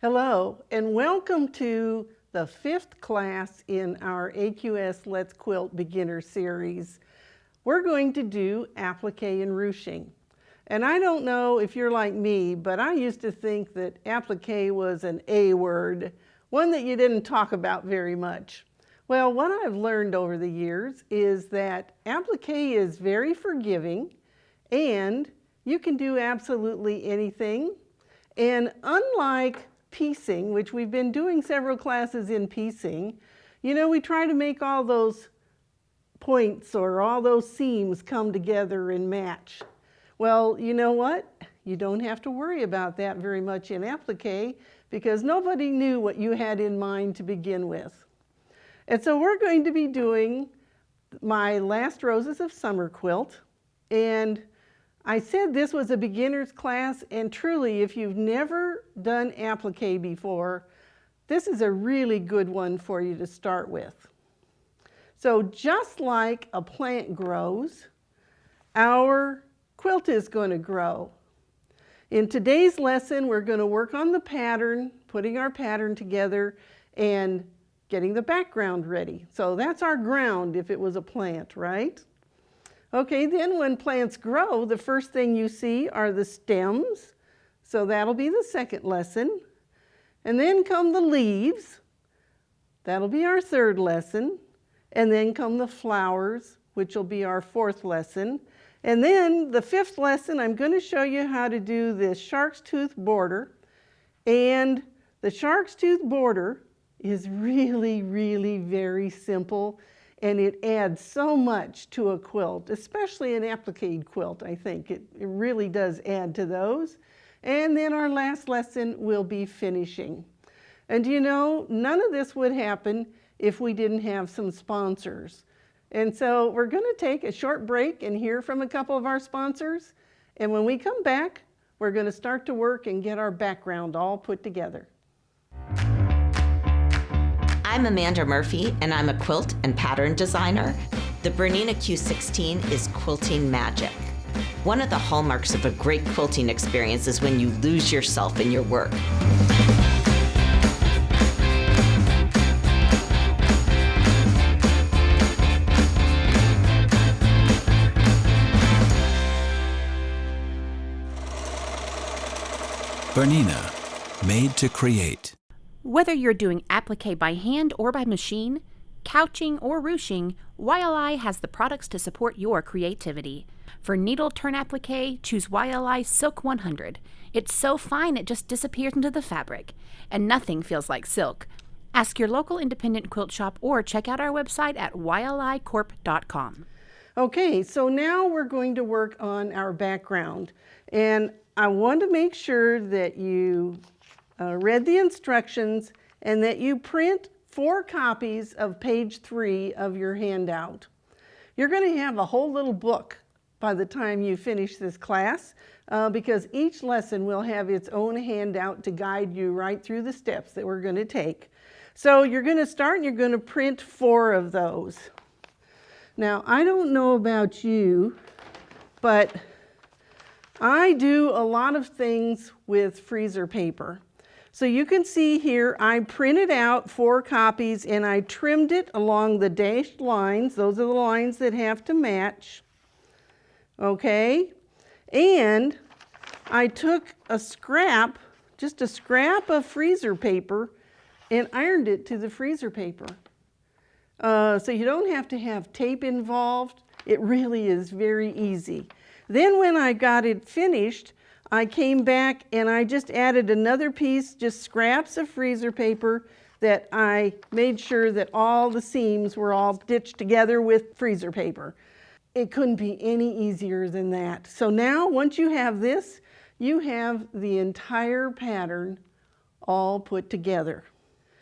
Hello, and welcome to the 5th class in our AQS Let's Quilt Beginner series. We're going to do Appliqué and Ruching. And I don't know if you're like me, but I used to think that appliqué was an A word, one that you didn't talk about very much. Well, what I've learned over the years is that appliqué is very forgiving and you can do absolutely anything. And unlike piecing, which we've been doing several classes in piecing, we try to make all those points or all those seams come together and match. Well, you know what? You don't have to worry about that very much in appliqué because nobody knew what you had in mind to begin with. And so we're going to be doing my Last Roses of Summer quilt. And I said this was a beginner's class, and truly, if you've never done appliqué before, this is a really good one for you to start with. So just like a plant grows, our quilt is going to grow. In today's lesson, we're going to work on the pattern, putting our pattern together, and getting the background ready. So that's our ground if it was a plant, right? Okay, then when plants grow, the first thing you see are the stems. So that'll be the second lesson. And then come the leaves. That'll be our third lesson. And then come the flowers, which will be our fourth lesson. And then the fifth lesson, I'm going to show you how to do this shark's tooth border. And the shark's tooth border is really, really very simple. And it adds so much to a quilt, especially an appliqué quilt, I think. It really does add to those. And then our last lesson will be finishing. And none of this would happen if we didn't have some sponsors. And so we're going to take a short break and hear from a couple of our sponsors. And when we come back, we're going to start to work and get our background all put together. I'm Amanda Murphy, and I'm a quilt and pattern designer. The Bernina Q16 is quilting magic. One of the hallmarks of a great quilting experience is when you lose yourself in your work. Bernina, made to create. Whether you're doing appliqué by hand or by machine, couching or ruching, YLI has the products to support your creativity. For needle turn appliqué, choose YLI Silk 100. It's so fine it just disappears into the fabric, and nothing feels like silk. Ask your local independent quilt shop or check out our website at ylicorp.com. Okay, so now we're going to work on our background. And I want to make sure that you read the instructions and that you print 4 copies of page 3 of your handout. You're going to have a whole little book by the time you finish this class because each lesson will have its own handout to guide you right through the steps that we're going to take. So you're going to start and you're going to print 4 of those. Now, I don't know about you, but I do a lot of things with freezer paper. So you can see here, I printed out 4 copies and I trimmed it along the dashed lines. Those are the lines that have to match. Okay? And I took a scrap, just a scrap of freezer paper, and ironed it to the freezer paper. So you don't have to have tape involved. It really is very easy. Then when I got it finished, I came back and I just added another piece, just scraps of freezer paper that I made sure that all the seams were all stitched together with freezer paper. It couldn't be any easier than that. So now once you have this, you have the entire pattern all put together.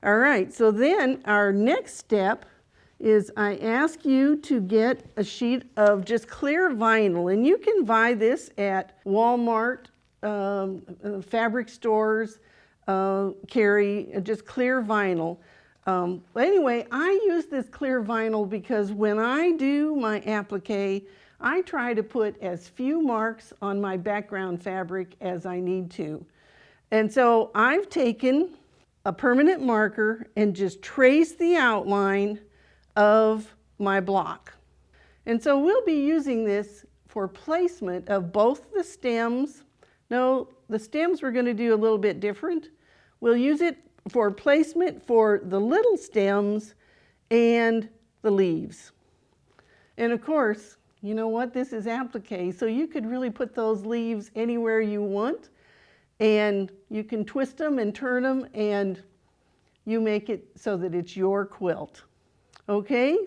All right, so then our next step is I ask you to get a sheet of just clear vinyl, and you can buy this at Walmart, fabric stores carry just clear vinyl. But anyway, I use this clear vinyl because when I do my appliqué, I try to put as few marks on my background fabric as I need to. And so I've taken a permanent marker and just traced the outline of my block. And so we'll be using this for placement of both the stems. No, the stems we're going to do a little bit different. We'll use it for placement for the little stems and the leaves. And of course, you know what? This is applique, so you could really put those leaves anywhere you want, and you can twist them and turn them, and you make it so that it's your quilt. Okay?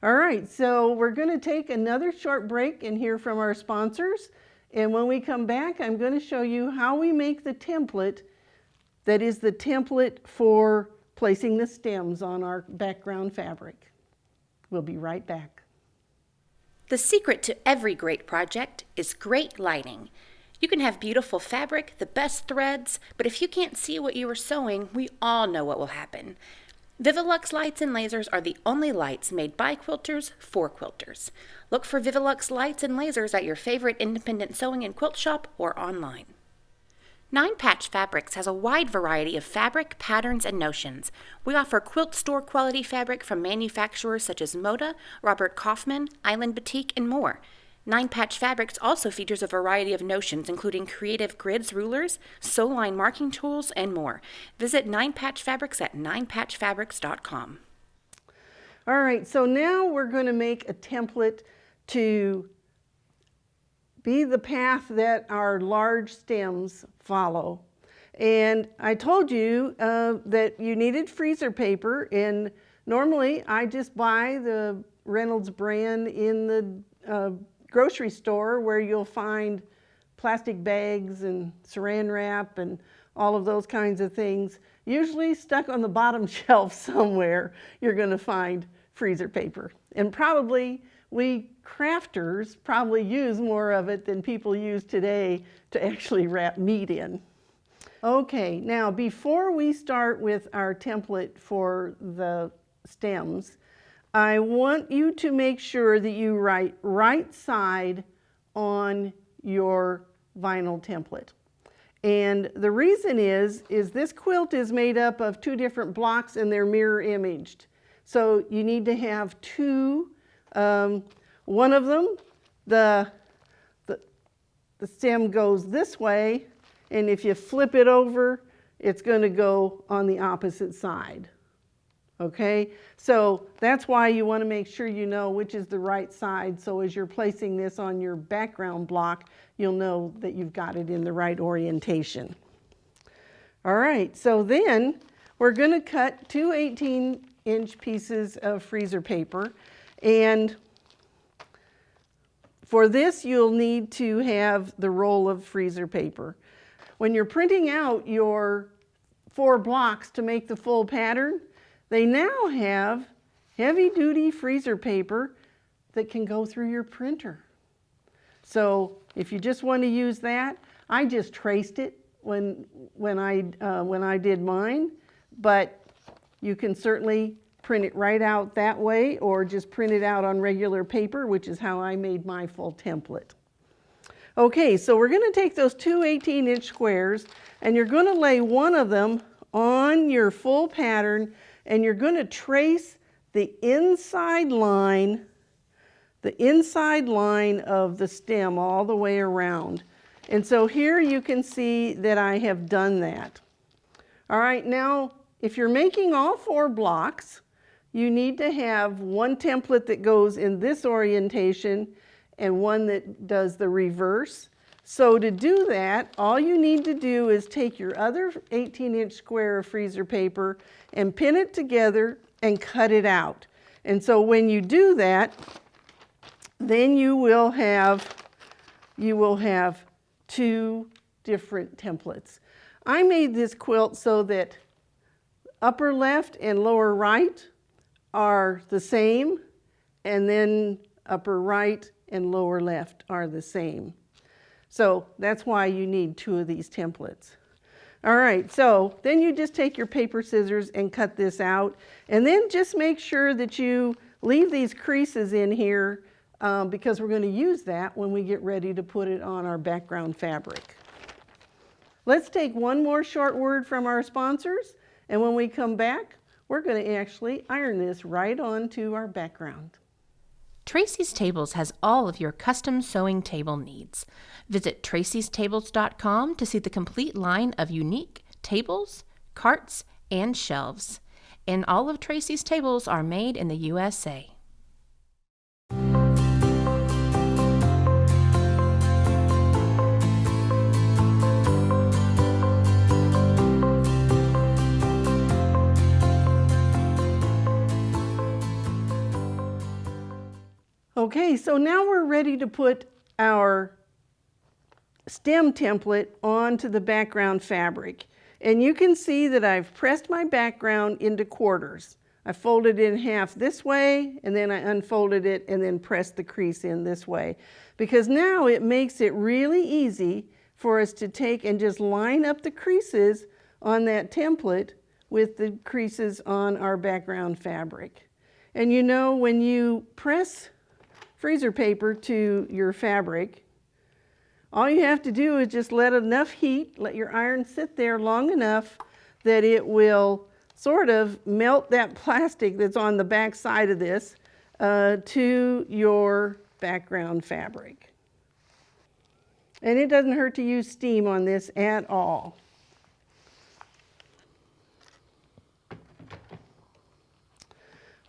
All right, so we're going to take another short break and hear from our sponsors. And when we come back, I'm going to show you how we make the template that is the template for placing the stems on our background fabric. We'll be right back. The secret to every great project is great lighting. You can have beautiful fabric, the best threads, but if you can't see what you are sewing, we all know what will happen. Vivilux lights and lasers are the only lights made by quilters for quilters. Look for Vivilux lights and lasers at your favorite independent sewing and quilt shop or online. Nine Patch Fabrics has a wide variety of fabric, patterns, and notions. We offer quilt store quality fabric from manufacturers such as Moda, Robert Kaufman, Island Batik, and more. Nine Patch Fabrics also features a variety of notions, including creative grids rulers, sew line marking tools, and more. Visit Nine Patch Fabrics at ninepatchfabrics.com. All right, so now we're going to make a template to be the path that our large stems follow. And I told you that you needed freezer paper, and normally I just buy the Reynolds brand in the grocery store, where you'll find plastic bags and saran wrap and all of those kinds of things. Usually stuck on the bottom shelf somewhere, you're going to find freezer paper. And probably we crafters probably use more of it than people use today to actually wrap meat in. Okay, now before we start with our template for the stems, I want you to make sure that you write right side on your vinyl template. And the reason is this quilt is made up of two different blocks and they're mirror imaged. So you need to have two. One of them, the stem goes this way, and if you flip it over, it's going to go on the opposite side. Okay, so that's why you want to make sure you know which is the right side, so as you're placing this on your background block, you'll know that you've got it in the right orientation. All right, so then we're going to cut two 18-inch pieces of freezer paper, and for this you'll need to have the roll of freezer paper. When you're printing out your 4 blocks to make the full pattern, they now have heavy-duty freezer paper that can go through your printer. So if you just want to use that, I just traced it when I did mine, but you can certainly print it right out that way, or just print it out on regular paper, which is how I made my full template. Okay, so we're going to take those two 18-inch squares, and you're going to lay one of them on your full pattern, and you're going to trace the inside line of the stem all the way around. And so here you can see that I have done that. All right, now if you're making all 4 blocks, you need to have one template that goes in this orientation and one that does the reverse. So to do that, all you need to do is take your other 18-inch square of freezer paper and pin it together and cut it out. And so when you do that, then you will have 2 different templates. I made this quilt so that upper left and lower right are the same, and then upper right and lower left are the same. So that's why you need 2 of these templates. All right, so then you just take your paper scissors and cut this out, and then just make sure that you leave these creases in here because we're going to use that when we get ready to put it on our background fabric. Let's take one more short word from our sponsors, and when we come back, we're going to actually iron this right onto our background. Tracy's Tables has all of your custom sewing table needs. Visit tracystables.com to see the complete line of unique tables, carts, and shelves. And all of Tracy's Tables are made in the USA. Okay, so now we're ready to put our stem template onto the background fabric. And you can see that I've pressed my background into quarters. I folded it in half this way, and then I unfolded it and then pressed the crease in this way. Because now it makes it really easy for us to take and just line up the creases on that template with the creases on our background fabric. And you know, when you press freezer paper to your fabric, all you have to do is just let enough heat, let your iron sit there long enough that it will sort of melt that plastic that's on the back side of this to your background fabric. And it doesn't hurt to use steam on this at all.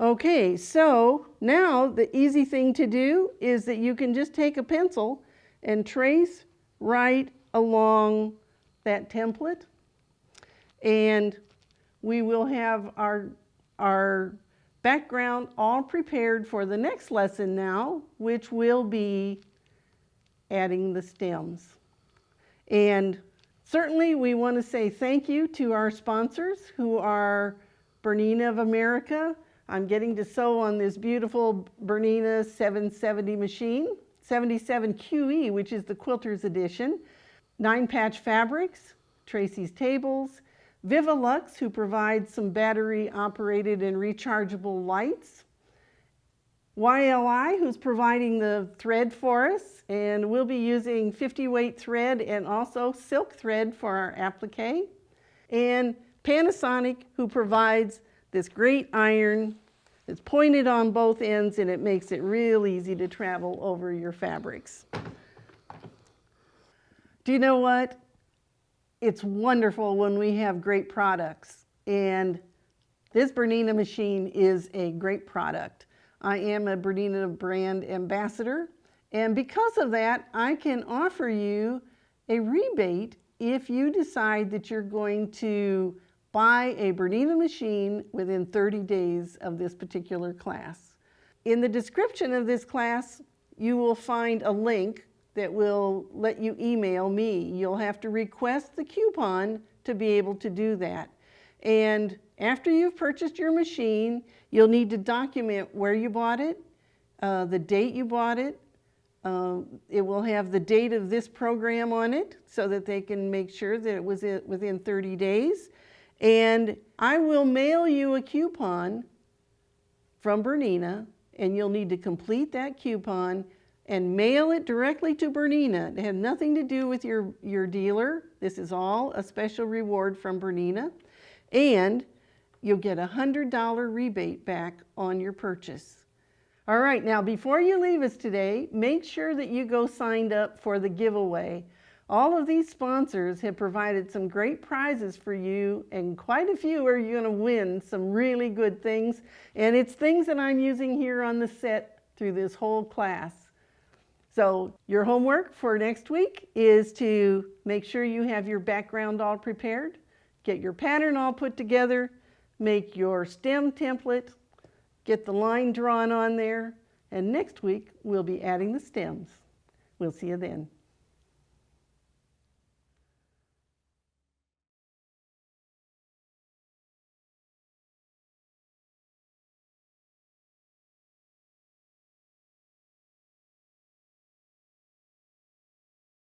Okay, so now the easy thing to do is that you can just take a pencil and trace right along that template, and we will have our background all prepared for the next lesson now, which will be adding the stems. And certainly we want to say thank you to our sponsors, who are Bernina of America. I'm getting to sew on this beautiful Bernina 770 machine, 77 QE, which is the Quilter's edition. 9 Patch Fabrics, Tracy's Tables, Vivalux, who provides some battery-operated and rechargeable lights. YLI, who's providing the thread for us, and we'll be using 50-weight thread and also silk thread for our applique. And Panasonic, who provides this great iron. It's pointed on both ends, and it makes it real easy to travel over your fabrics. Do you know what? It's wonderful when we have great products, and this Bernina machine is a great product. I am a Bernina brand ambassador, and because of that, I can offer you a rebate if you decide that you're going to buy a Bernina machine within 30 days of this particular class. In the description of this class, you will find a link that will let you email me. You'll have to request the coupon to be able to do that. And after you've purchased your machine, you'll need to document where you bought it, the date you bought it. It will have the date of this program on it so that they can make sure that it was within 30 days. And I will mail you a coupon from Bernina, and you'll need to complete that coupon and mail it directly to Bernina. It had nothing to do with your dealer. This is all a special reward from Bernina. And you'll get a $100 rebate back on your purchase. All right, now before you leave us today, make sure that you go signed up for the giveaway. All of these sponsors have provided some great prizes for you, and quite a few are going to win some really good things. And it's things that I'm using here on the set through this whole class. So your homework for next week is to make sure you have your background all prepared, get your pattern all put together, make your stem template, get the line drawn on there, and next week we'll be adding the stems. We'll see you then.